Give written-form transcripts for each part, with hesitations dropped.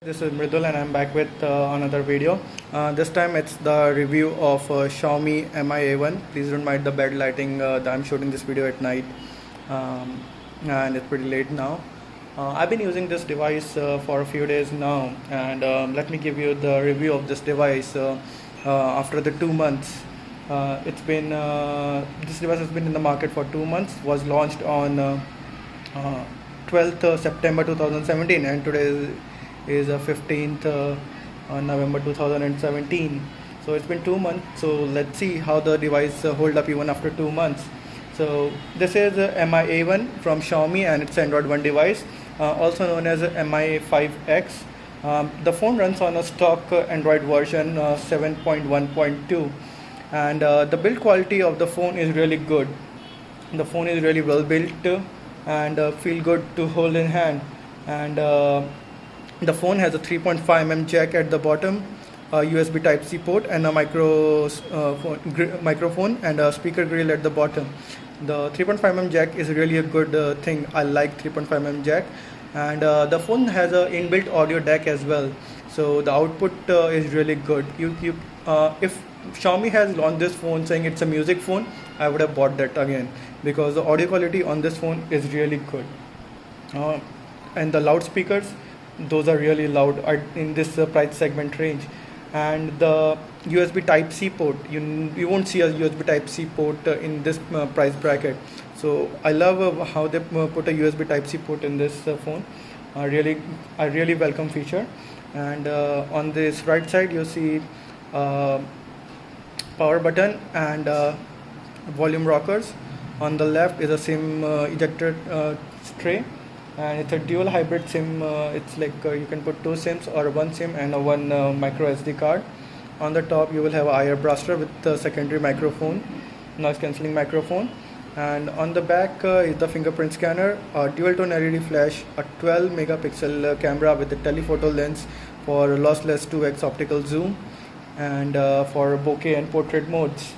This is Mridul and I'm back with another video. This time it's the review of Xiaomi Mi A1. Please don't mind the bad lighting that I'm shooting this video at night, and it's pretty late now. I've been using this device for a few days now, and let me give you the review of this device after the 2 months. This device has been in the market for 2 months. Was launched on 12th September 2017, and today is 15th November 2017. So it's been 2 months. So let's see how the device hold up even after 2 months. So this is Mi A1 from Xiaomi, and it's Android One device, also known as Mi 5X. The phone runs on a stock Android version 7.1.2, and the build quality of the phone is really good. The phone is really well built and feel good to hold in hand. And the phone has a 3.5mm jack at the bottom, a USB Type-C port, and a microphone and a speaker grill at the bottom. The 3.5mm jack is really a good thing. I like 3.5mm jack, and the phone has a inbuilt audio DAC as well. So the output is really good. If Xiaomi has launched this phone saying it's a music phone, I would have bought that again, because the audio quality on this phone is really good. And the loudspeakers, those are really loud in this price segment range. And the USB Type-C port, you won't see a USB Type-C port in this price bracket. So I love how they put a USB Type-C port in this phone. A really welcome feature. And on this right side you see power button and volume rockers. On the left is a SIM ejector tray, and it's a dual hybrid SIM. It's like you can put two SIMs or one SIM and a one micro SD card. On the top you will have a IR blaster with the secondary microphone, noise cancelling microphone. And on the back is the fingerprint scanner, a dual tone LED flash, a 12 megapixel camera with a telephoto lens for lossless 2x optical zoom, and for bokeh and portrait modes.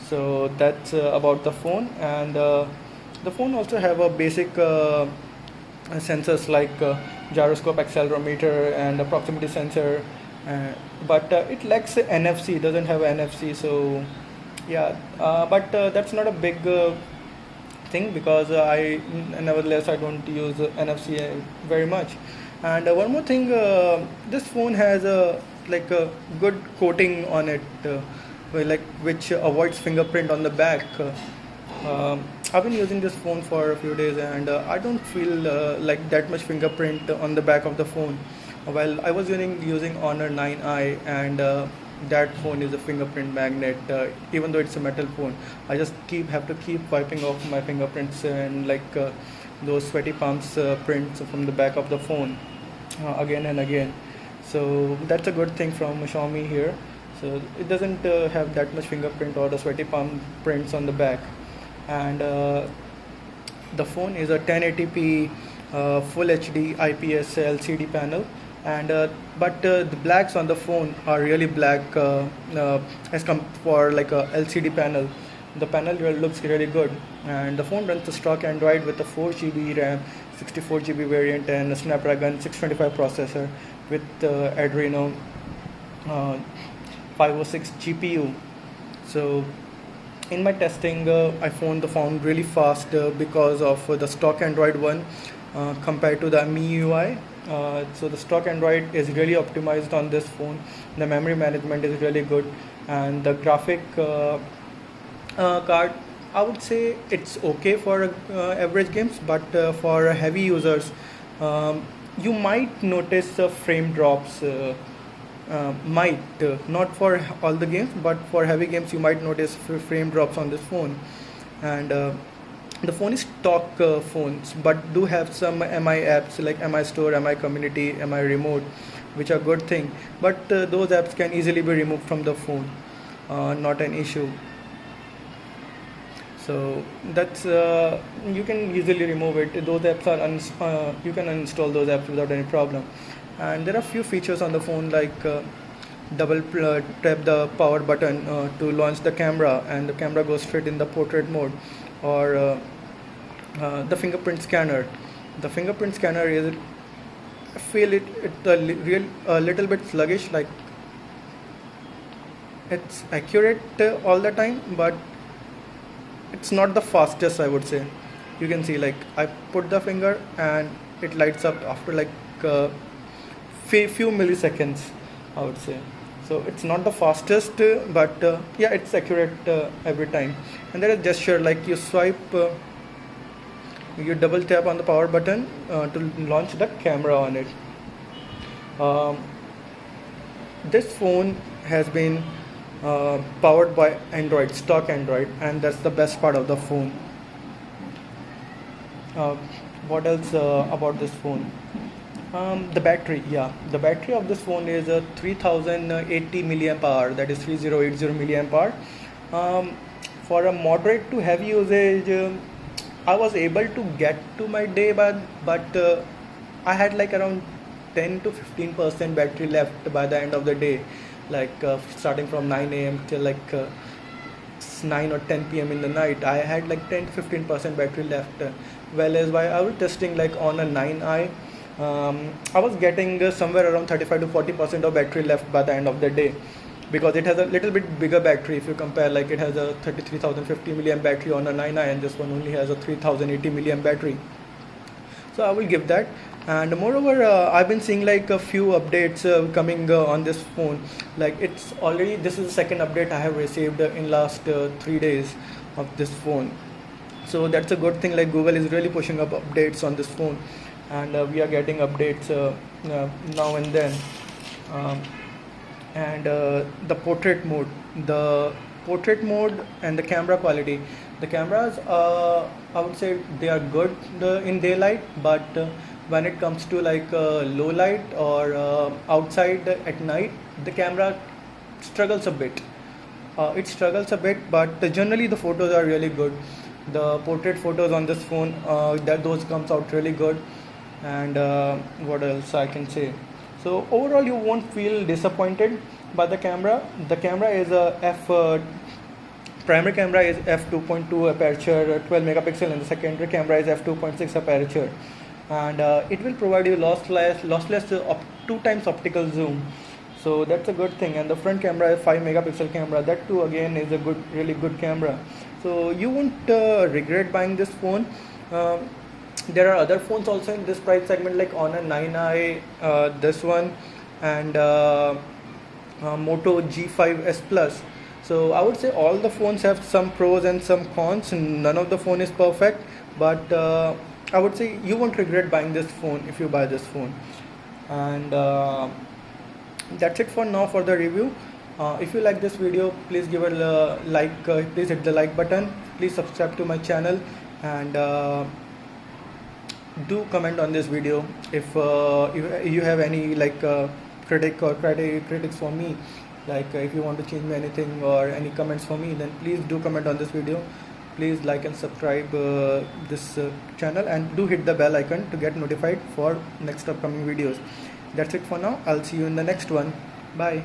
So that's about the phone. And the phone also have a basic sensors like gyroscope, accelerometer, and a proximity sensor, but it lacks NFC. It doesn't have NFC. So yeah, but that's not a big thing, because nevertheless I don't use NFC very much. And one more thing, this phone has a good coating on it, which avoids fingerprint on the back. I've been using this phone for a few days, and I don't feel like that much fingerprint on the back of the phone. Well, I was using Honor 9i, and that phone is a fingerprint magnet. Even though it's a metal phone, I just have to keep wiping off my fingerprints and those sweaty palms prints from the back of the phone again and again. So that's a good thing from Xiaomi here. So it doesn't have that much fingerprint or the sweaty palm prints on the back. And the phone is a 1080p full HD IPS LCD panel, and but the blacks on the phone are really black as for like a LCD panel. The panel looks really good, and the phone runs the stock Android with a 4GB RAM, 64GB variant, and a Snapdragon 625 processor with Adreno 506 GPU. So in my testing, I found the phone really fast because of the stock Android One compared to the MIUI. So the stock Android is really optimized on this phone. The memory management is really good, and the graphic card, I would say it's okay for average games, but for heavy users, you might notice frame drops. Not for all the games, but for heavy games you might notice frame drops on this phone. And the phone is stock phones, but do have some MI apps like MI Store, MI Community, MI Remote, which are good thing. But those apps can easily be removed from the phone, not an issue. So that's you can easily remove it. Those apps are you can uninstall those apps without any problem. And there are few features on the phone, like double tap the power button to launch the camera, and the camera goes straight in the portrait mode, or the fingerprint scanner. The fingerprint scanner is feel it a little bit sluggish, like it's accurate all the time, but it's not the fastest, I would say. You can see, like, I put the finger and it lights up after like few milliseconds, I would say. So it's not the fastest, but yeah, it's accurate every time. And there is gesture, like you swipe, you double tap on the power button to launch the camera on it. This phone has been powered by Android, stock Android, and that's the best part of the phone. What else about this phone? The battery, yeah, the battery of this phone is a 3080 milliamp hour, that is 3080 milliamp hour. For a moderate to heavy usage, I was able to get to my day, but I had like around 10 to 15% battery left by the end of the day, like starting from 9 a.m. till like 9 or 10 p.m. in the night. I had like 10 to 15% battery left. Well, as while I was testing like on a 9i, I was getting somewhere around 35 to 40% of battery left by the end of the day, because it has a little bit bigger battery. If you compare, like it has a 33,050 milliamp battery on a 9i, and this one only has a 3080 milliamp battery. So I will give that. And moreover, I've been seeing like a few updates coming on this phone. Like it's already, this is the second update I have received in last 3 days of this phone. So that's a good thing. Like Google is really pushing up updates on this phone, and we are getting updates now and then. And the portrait mode and the camera quality. The cameras, I would say they are good in daylight, but when it comes to like low light or outside at night, the camera struggles a bit. But generally the photos are really good. The portrait photos on this phone, those comes out really good. And what else I can say? So overall, you won't feel disappointed by the camera. The camera is primary camera is f2.2 aperture, 12 megapixel, and the secondary camera is f2.6 aperture. And it will provide you lossless 2 times optical zoom. So that's a good thing. And the front camera is 5 megapixel camera. That too again is a really good camera. So you won't regret buying this phone. There are other phones also in this price segment, like Honor 9i, this one, and Moto G5s Plus. So I would say all the phones have some pros and some cons. None of the phone is perfect, but I would say you won't regret buying this phone if you buy this phone. And that's it for now for the review. If you like this video, please give it a like. Please hit the like button. Please subscribe to my channel, and do comment on this video if you have any like critics for me. Like if you want to change me anything or any comments for me, then please do comment on this video. Please like and subscribe this channel, and do hit the bell icon to get notified for next upcoming videos. That's it for now. I'll see you in the next one. Bye.